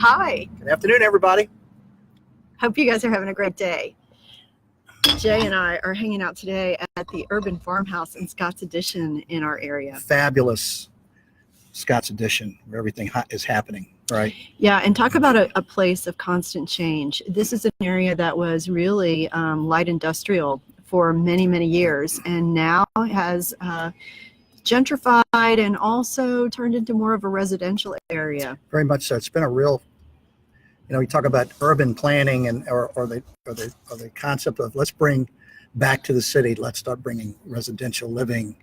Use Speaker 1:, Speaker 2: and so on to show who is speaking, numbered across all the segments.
Speaker 1: Hi.
Speaker 2: Good afternoon, everybody.
Speaker 1: Hope you guys are having a great day. Jay and I are hanging out today at the Urban Farmhouse in Scotts Addition in our area.
Speaker 2: Fabulous Scotts Addition, where everything is happening, right?
Speaker 1: Yeah, and talk about a place of constant change. This is an area that was really light industrial for many, many years, and now has gentrified and also turned into more of a residential area.
Speaker 2: Very much so. It's been a real, you talk about urban planning and or the concept of let's bring back to the city. Let's start bringing residential living,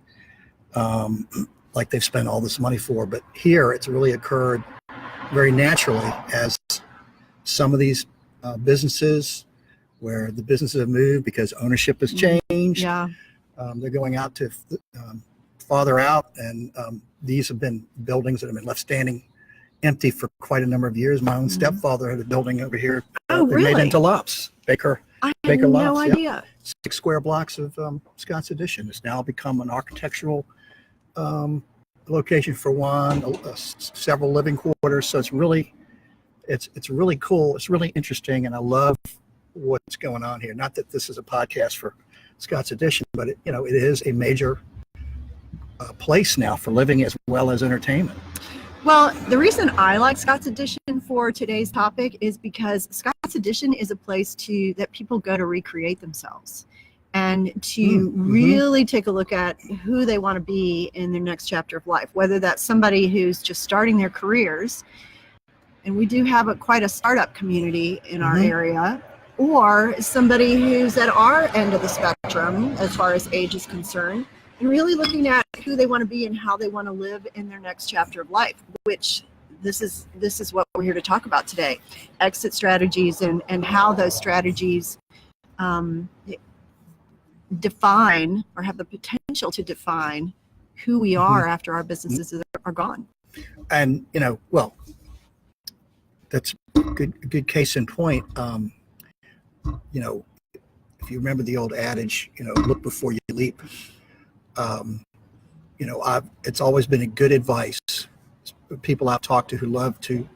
Speaker 2: like they've spent all this money for. But here, it's really occurred very naturally as some of these businesses, where the businesses have moved because ownership has changed.
Speaker 1: Yeah,
Speaker 2: they're going out to farther out, and these have been buildings that have been left standing empty for quite a number of years. My own stepfather had a building over here.
Speaker 1: Oh,
Speaker 2: they
Speaker 1: really?
Speaker 2: made into lots. Baker
Speaker 1: no
Speaker 2: lots.
Speaker 1: idea.
Speaker 2: Yeah. 6 square blocks of Scotts Addition. It's now become an architectural location for one, several living quarters. So it's really cool. It's really interesting, and I love what's going on here. Not that this is a podcast for Scotts Addition, but it is a major place now for living as well as entertainment.
Speaker 1: Well, the reason I like Scotts Addition for today's topic is because Scotts Addition is a place that people go to recreate themselves and to really take a look at who they want to be in their next chapter of life, whether that's somebody who's just starting their careers, and we do have quite a startup community in our area, or somebody who's at our end of the spectrum as far as age is concerned, and really looking at who they want to be and how they want to live in their next chapter of life, which this is what we're here to talk about today. Exit strategies and how those strategies define or have the potential to define who we are after our businesses are gone.
Speaker 2: And, well, that's a good case in point. If you remember the old adage, look before you leap. It's always been a good advice. People I've talked to who love to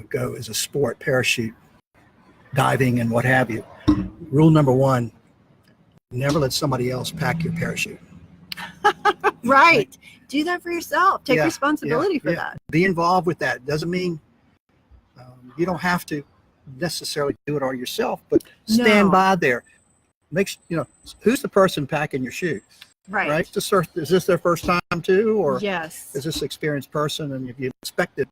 Speaker 2: go as a sport, parachute, diving, and what have you. Rule number one: never let somebody else pack your parachute.
Speaker 1: Right. Do that for yourself. Take responsibility for that.
Speaker 2: Be involved with that. Doesn't mean you don't have to necessarily do it all yourself, but stand by there. Who's the person packing your shoes? Right. Is this their first time too, or
Speaker 1: yes,
Speaker 2: is this an experienced person? And if you inspected,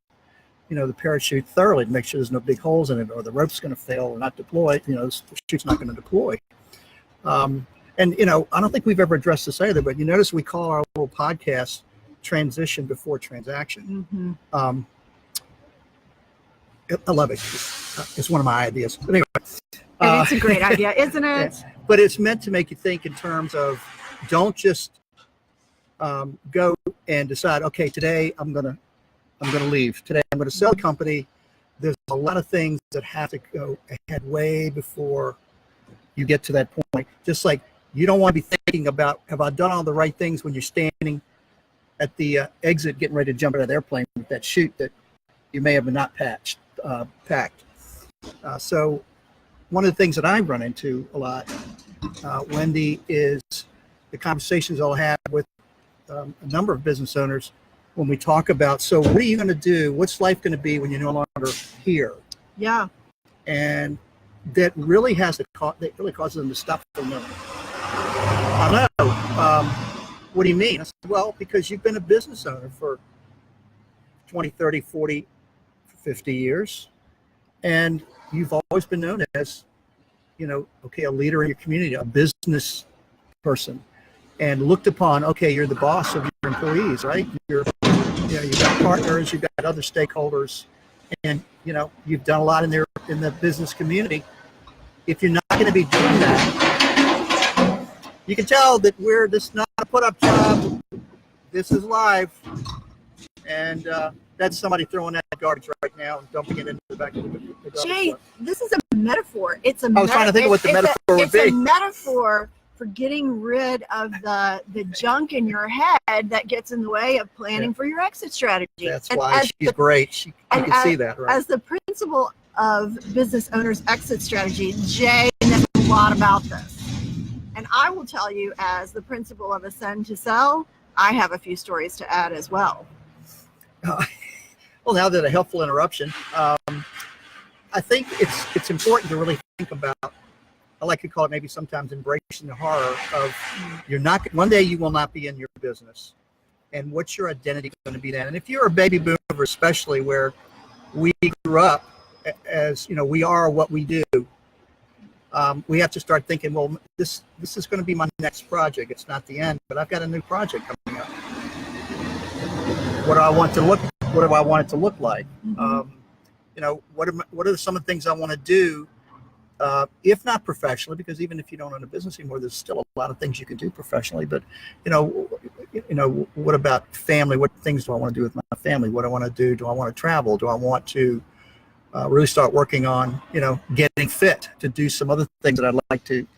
Speaker 2: the parachute thoroughly to make sure there's no big holes in it, or the rope's going to fail or not deploy, the chute's not going to deploy. And I don't think we've ever addressed this either, but you notice we call our little podcast "Transition Before Transaction." I love it. It's one of my ideas. But anyway,
Speaker 1: and it's a great idea, isn't it?
Speaker 2: Yeah. But it's meant to make you think in terms of, don't just go and decide, okay, today I'm gonna leave. Today I'm gonna sell a company. There's a lot of things that have to go ahead way before you get to that point. Just like you don't want to be thinking about, have I done all the right things when you're standing at the exit getting ready to jump out of the airplane with that chute that you may have not packed. So one of the things that I run into a lot, Wendy, is the conversations I'll have with a number of business owners when we talk about, so what are you going to do? What's life going to be when you're no longer here?
Speaker 1: Yeah.
Speaker 2: And that really that really causes them to stop for a minute. I know. What do you mean? I said, well, because you've been a business owner for 20, 30, 40, 50 years, and you've always been known as, a leader in your community, a business person, and looked upon, okay, you're the boss of your employees, right? You've got partners, you've got other stakeholders, and you've done a lot in the business community. If you're not going to be doing that, you can tell that this is not a put-up job. This is live, and that's somebody throwing that garbage right now and dumping it into the back of the garbage.
Speaker 1: Jay, this is a metaphor. I
Speaker 2: was trying to think of what the metaphor would be.
Speaker 1: It's a metaphor for getting rid of the junk in your head that gets in the way of planning for your exit strategy.
Speaker 2: That's why she's great. You can see that, right?
Speaker 1: As the principal of Business Owners Exit Strategy, Jay knows a lot about this. And I will tell you, as the principal of Ascend to Sell, I have a few stories to add as well.
Speaker 2: Well, now that a helpful interruption, I think it's important to really think about, I like to call it maybe sometimes embracing the horror of one day you will not be in your business. And what's your identity going to be then? And if you're a baby boomer, especially where we grew up as, we are what we do, we have to start thinking, well, this is going to be my next project. It's not the end, but I've got a new project coming up. What do I want it to look like? What are some of the things I want to do, if not professionally, because even if you don't own a business anymore, there's still a lot of things you can do professionally. But what about family? What things do I want to do with my family? What do I want to do? Do I want to travel? Do I want to really start working on getting fit to do some other things that I'd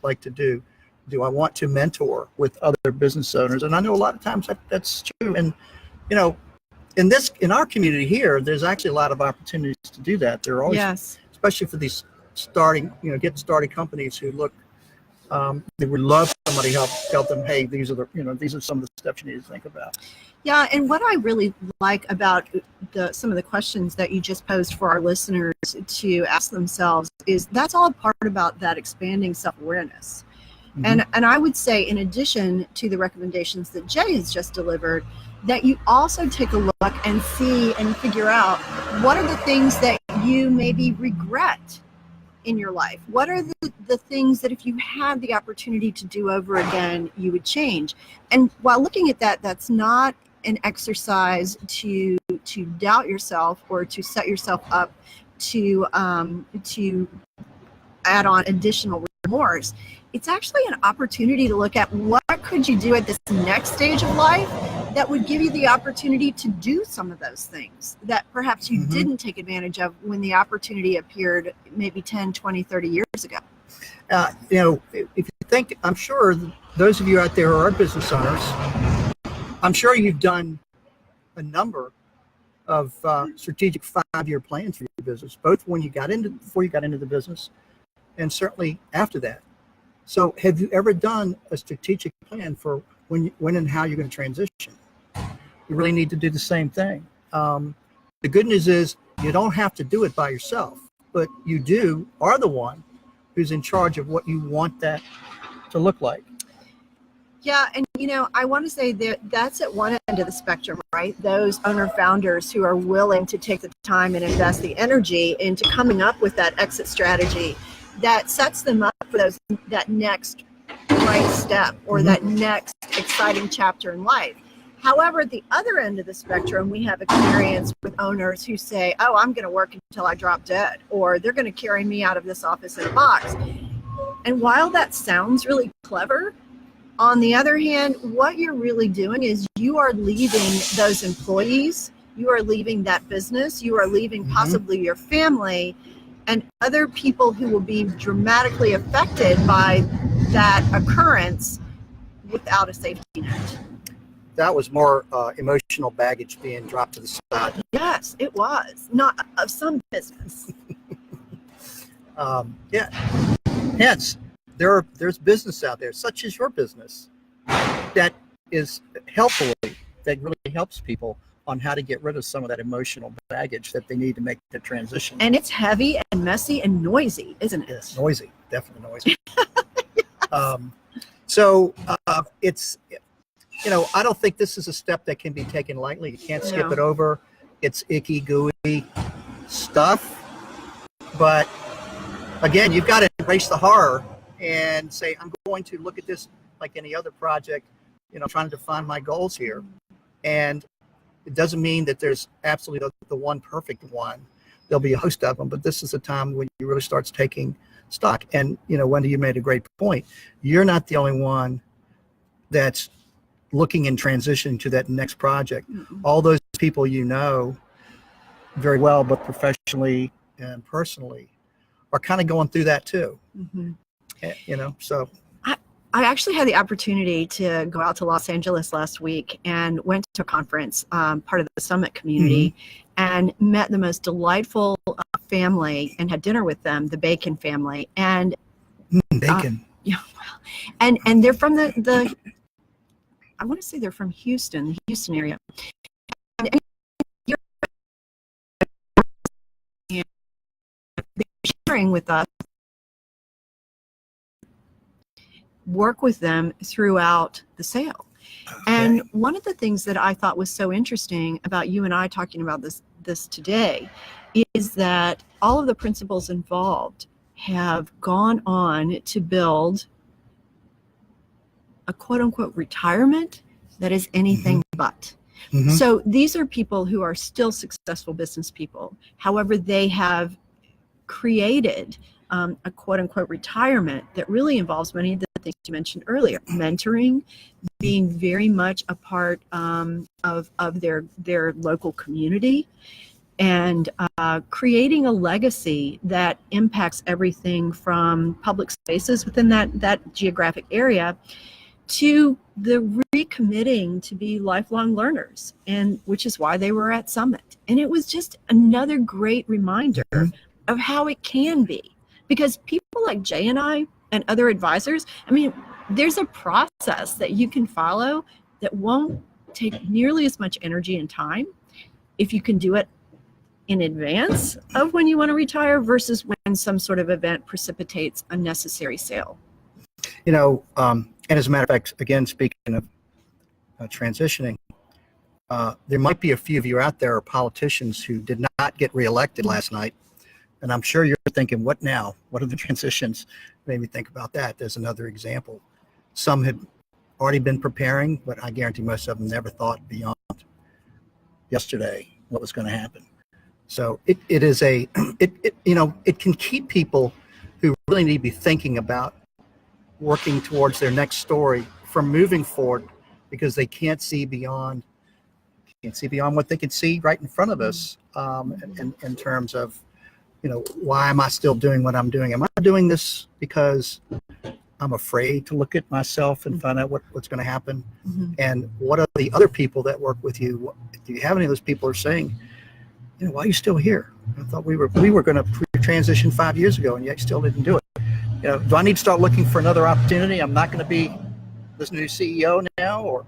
Speaker 2: like to do? Do I want to mentor with other business owners? And I know a lot of times that's true. And in our community here, there's actually a lot of opportunities to do that. There are always,
Speaker 1: yes,
Speaker 2: especially for these getting started companies who look, they would love somebody help them. Hey, these are some of the steps you need to think about.
Speaker 1: Yeah, and what I really like about some of the questions that you just posed for our listeners to ask themselves is that's all part about that expanding self-awareness. Mm-hmm. And I would say, in addition to the recommendations that Jay has just delivered, that you also take a look and see and figure out what are the things that you maybe regret in your life. What are the things that if you had the opportunity to do over again, you would change? And while looking at that, that's not an exercise to doubt yourself or to set yourself up to add on additional remorse. It's actually an opportunity to look at what could you do at this next stage of life that would give you the opportunity to do some of those things that perhaps you didn't take advantage of when the opportunity appeared maybe 10, 20, 30 years ago.
Speaker 2: If you think, I'm sure those of you out there who are business owners, I'm sure you've done a number of strategic 5-year plans for your business, both before you got into the business and certainly after that. So have you ever done a strategic plan for when and how you're going to transition? You really need to do the same thing. The good news is you don't have to do it by yourself, but you are the one who's in charge of what you want that to look like.
Speaker 1: Yeah, and I want to say that's at one end of the spectrum, right? Those owner founders who are willing to take the time and invest the energy into coming up with that exit strategy that sets them up for that next right step or that next exciting chapter in life. However, at the other end of the spectrum, we have experience with owners who say, oh, I'm going to work until I drop dead, or they're going to carry me out of this office in a box. And while that sounds really clever, on the other hand, what you're really doing is you are leaving those employees, you are leaving that business, you are leaving possibly your family and other people who will be dramatically affected by that occurrence without a safety net.
Speaker 2: That was more emotional baggage being dropped to the side.
Speaker 1: Yes, it was. Not of some business.
Speaker 2: Hence, there's business out there, such as your business, that is that really helps people on how to get rid of some of that emotional baggage that they need to make the transition.
Speaker 1: And it's heavy and messy and noisy, isn't it?
Speaker 2: Yes, noisy, definitely noisy. So it's, I don't think this is a step that can be taken lightly. You can't skip it over. It's icky, gooey stuff. But again, you've got to embrace the horror and say, I'm going to look at this like any other project, trying to define my goals here. And it doesn't mean that there's absolutely the one perfect one. There'll be a host of them, but this is a time when you really starts taking stock. And, Wendy, you made a great point. You're not the only one that's looking in transition to that next project. All those people very well, but professionally and personally, are kind of going through that too. So
Speaker 1: I actually had the opportunity to go out to Los Angeles last week and went to a conference, part of the Summit community, and met the most delightful family and had dinner with them, the Bacon family. And
Speaker 2: Bacon.
Speaker 1: yeah, well, and they're from the I want to say they're from Houston, the Houston area. And you're sharing with us, work with them throughout the sale. Okay. And one of the things that I thought was so interesting about you and I talking about this today is that all of the principals involved have gone on to build a quote unquote retirement that is anything but. So these are people who are still successful business people. However, they have created a quote unquote retirement that really involves many of the things you mentioned earlier: mentoring, being very much a part of their local community, and creating a legacy that impacts everything from public spaces within that geographic area to the recommitting to be lifelong learners, and which is why they were at Summit. And it was just another great reminder of how it can be, because people like Jay and I and other advisors, I mean, there's a process that you can follow that won't take nearly as much energy and time if you can do it in advance of when you want to retire versus when some sort of event precipitates a necessary sale.
Speaker 2: You know, and as a matter of fact, again, speaking of transitioning, there might be a few of you out there, politicians, who did not get reelected last night. And I'm sure you're thinking, what now? What are the transitions? Made me think about that. There's another example. Some had already been preparing, but I guarantee most of them never thought beyond yesterday what was going to happen. So it can keep people who really need to be thinking about working towards their next story from moving forward, because they can't see beyond what they can see right in front of us, in terms of, why am I still doing what I'm doing? Am I doing this because I'm afraid to look at myself and find out what's going to happen? And what are the other people that work with you? Do you have any of those people who are saying, why are you still here? I thought we were going to transition 5 years ago, and yet still didn't do it. Do I need to start looking for another opportunity? I'm not going to be this new CEO now, or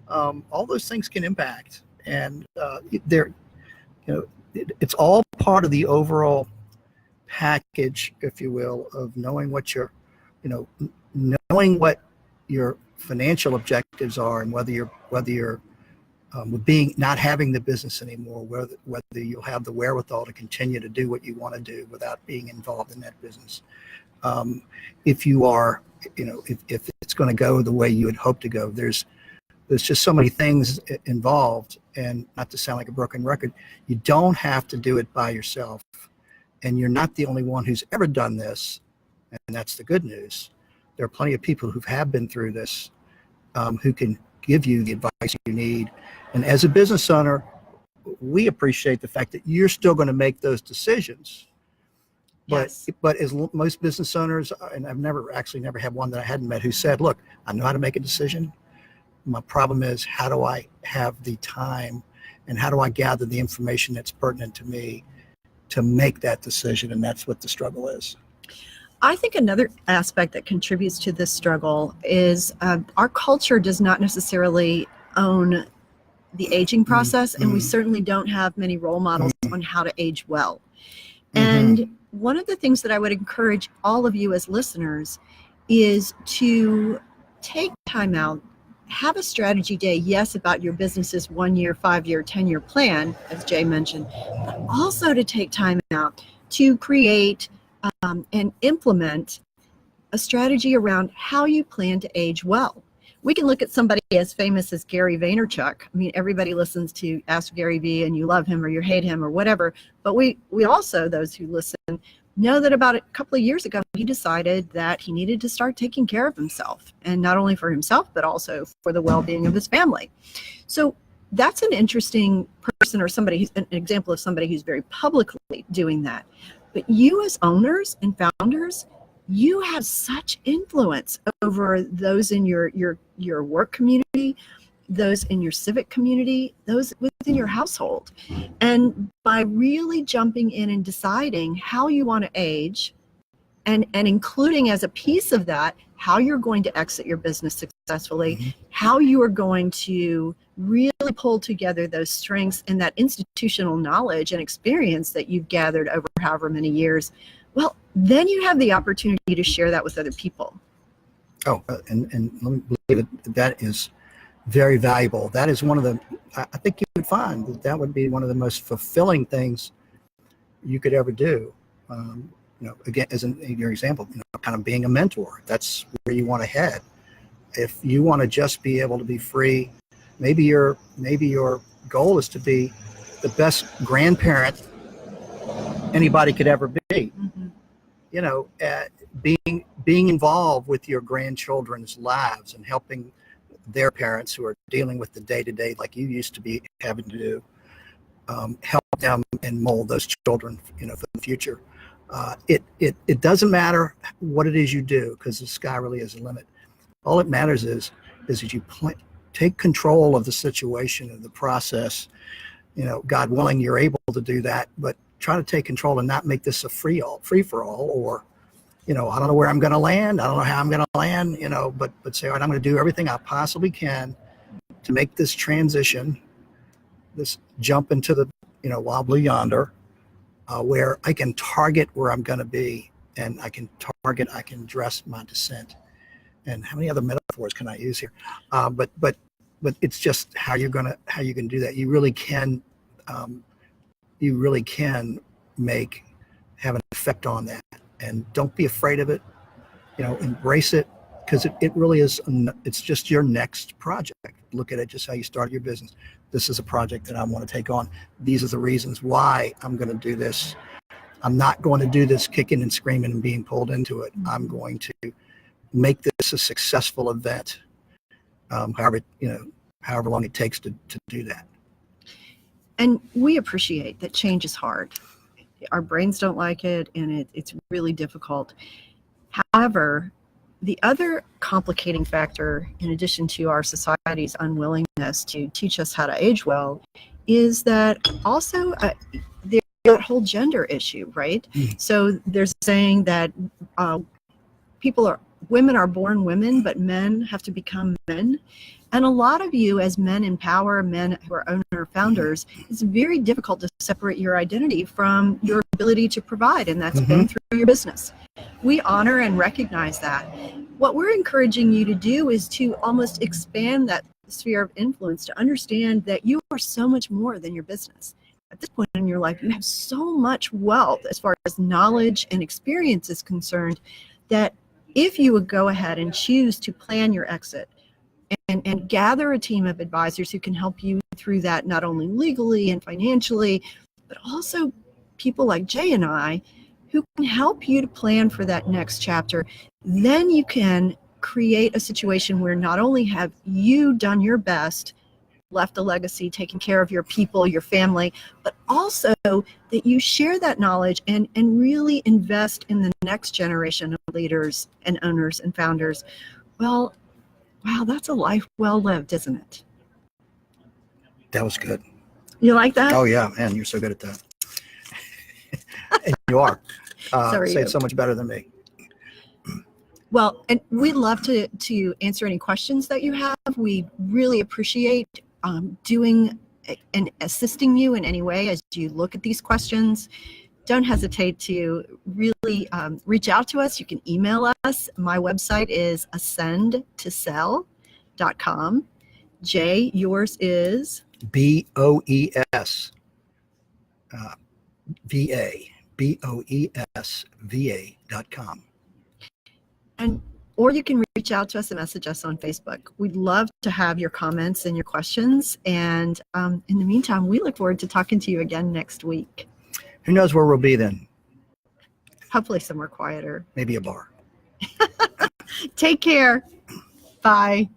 Speaker 2: all those things can impact. And it's all part of the overall package, if you will, of knowing what knowing what your financial objectives are, and whether you're not having the business anymore, whether you'll have the wherewithal to continue to do what you want to do without being involved in that business. If you are, if it's going to go the way you would hope to go, there's just so many things involved. And not to sound like a broken record, you don't have to do it by yourself, and you're not the only one who's ever done this. And that's the good news. There are plenty of people who have been through this, who can give you the advice you need. And as a business owner, we appreciate the fact that you're still going to make those decisions. Yes. But as most business owners, and I've never had one that I hadn't met who said, look, I know how to make a decision. My problem is, how do I have the time, and how do I gather the information that's pertinent to me to make that decision? And that's what the struggle is.
Speaker 1: I think another aspect that contributes to this struggle is our culture does not necessarily own the aging process, and we certainly don't have many role models on how to age well. And one of the things that I would encourage all of you as listeners is to take time out, have a strategy day, yes, about your business's 1 year, 5 year, 10-year plan, as Jay mentioned, but also to take time out to create and implement a strategy around how you plan to age well. We can look at somebody as famous as Gary Vaynerchuk. I mean, everybody listens to Ask Gary V, and you love him or you hate him or whatever. But we also, those who listen, know that about a couple of years ago, he decided that he needed to start taking care of himself, and not only for himself, but also for the well-being of his family. So that's an interesting person, or somebody who's an example of somebody who's very publicly doing that. But you as owners and founders, you have such influence over those in your work community, those in your civic community, those within your household. And by really jumping in and deciding how you want to age, and including as a piece of that, how you're going to exit your business successfully, how you are going to really pull together those strengths and that institutional knowledge and experience that you've gathered over however many years, well, then you have the opportunity to share that with other people.
Speaker 2: Oh, and let me believe it, that is very valuable. That is one of the, I think you would find that would be one of the most fulfilling things you could ever do. Again, as in your example, kind of being a mentor, that's where you want to head. If you want to just be able to be free, maybe your goal is to be the best grandparent anybody could ever be. Being involved with your grandchildren's lives and helping their parents who are dealing with the day-to-day like you used to be having to do, help them and mold those children, for the future. It doesn't matter what it is you do, because the sky really is the limit. All it matters is that you take control of the situation and the process. God willing, you're able to do that, but try to take control and not make this a free for all, or I don't know where I'm going to land. I don't know how I'm going to land, but say, all right, I'm going to do everything I possibly can to make this transition, this jump into the, wild blue yonder, where I can target where I'm going to be, and I can dress my descent. And how many other metaphors can I use here? But it's just how you can do that. You really can have an effect on that. And don't be afraid of it, embrace it, because it really is, it's just your next project. Look at it just how you started your business. This is a project that I want to take on. These are the reasons why I'm going to do this. I'm not going to do this kicking and screaming and being pulled into it. I'm going to make this a successful event, however long it takes to do that.
Speaker 1: And we appreciate that change is hard. Our brains don't like it, and it's really difficult. However, the other complicating factor, in addition to our society's unwillingness to teach us how to age well, is that also there's that whole gender issue, right? So there's saying that women are born women, but men have to become men. And a lot of you, as men in power, men who are owner founders, it's very difficult to separate your identity from your ability to provide, and that's been through your business. We honor and recognize that. What we're encouraging you to do is to almost expand that sphere of influence, to understand that you are so much more than your business. At this point in your life, you have so much wealth as far as knowledge and experience is concerned, that if you would go ahead and choose to plan your exit, and gather a team of advisors who can help you through that, not only legally and financially, but also people like Jay and I, who can help you to plan for that next chapter, then you can create a situation where not only have you done your best, left a legacy, taken care of your people, your family, but also that you share that knowledge and really invest in the next generation of leaders and owners and founders. Well, wow, that's a life well lived, isn't it?
Speaker 2: That was good.
Speaker 1: You like that?
Speaker 2: Oh yeah, man, you're so good at that. And you are. Say it so much better than me.
Speaker 1: Well, and we'd love to answer any questions that you have. We really appreciate doing and assisting you in any way as you look at these questions. Don't hesitate to really reach out to us. You can email us. My website is ascendtosell.com. Jay, yours is?
Speaker 2: BOES VA. BOESVA.com.
Speaker 1: Or you can reach out to us and message us on Facebook. We'd love to have your comments and your questions. And in the meantime, we look forward to talking to you again next week.
Speaker 2: Who knows where we'll be then?
Speaker 1: Hopefully somewhere quieter.
Speaker 2: Maybe a bar.
Speaker 1: Take care. Bye.